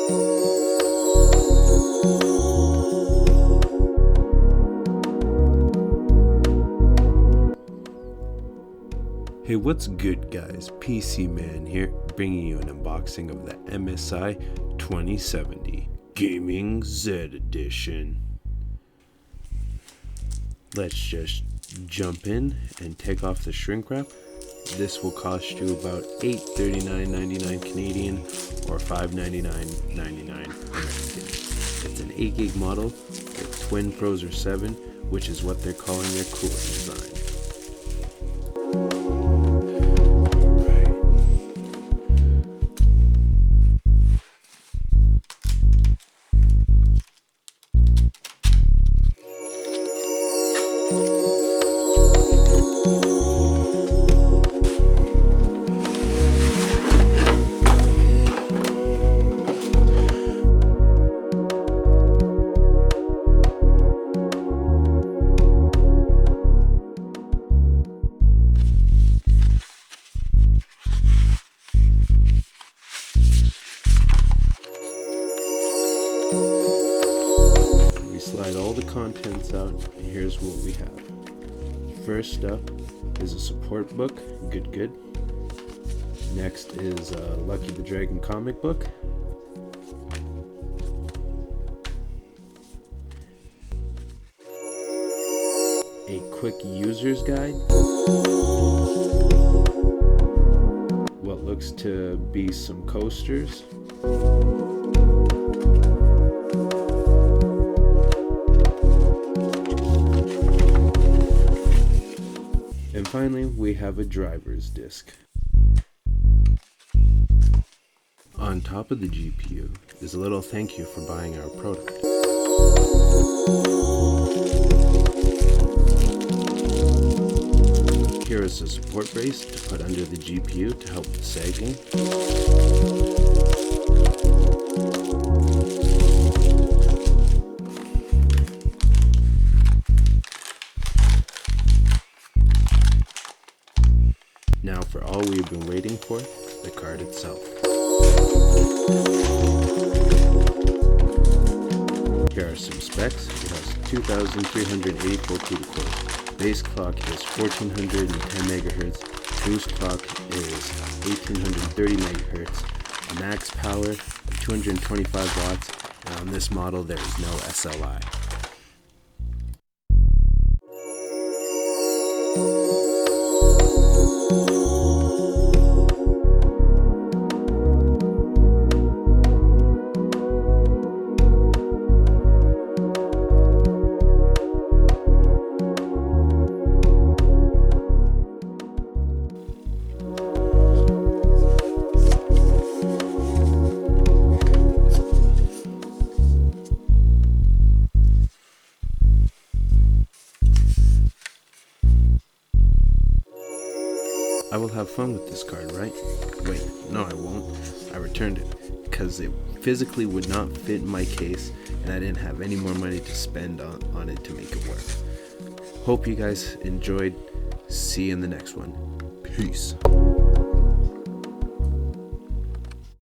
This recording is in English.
Hey, what's good guys? PC Man here, bringing you an unboxing of the MSI 2070 Gaming Z Edition. Let's just jump in and take off the shrink wrap. This will cost you about $839.99 Canadian or $599.99 American. It's an 8 gig model with twin pros or 7, which is what they're calling their cooler design. We slide all the contents out, and here's what we have. First up is a support book, good. Next is Lucky the Dragon comic book. A quick user's guide. What looks to be some coasters. And finally, we have a driver's disc. On top of the GPU is a little thank you for buying our product. Here is a support brace to put under the GPU to help with sagging. Now for all we've been waiting for, the card itself. Here are some specs. It has 2,384 CUDA cores. Base clock is 1410 MHz. Boost clock is 1830 MHz. Max power 225 watts. And on this model there is no SLI. I will have fun with this card, right? Wait, no I won't. I returned it because it physically would not fit in my case and I didn't have any more money to spend on it to make it work. Hope you guys enjoyed. See you in the next one. Peace.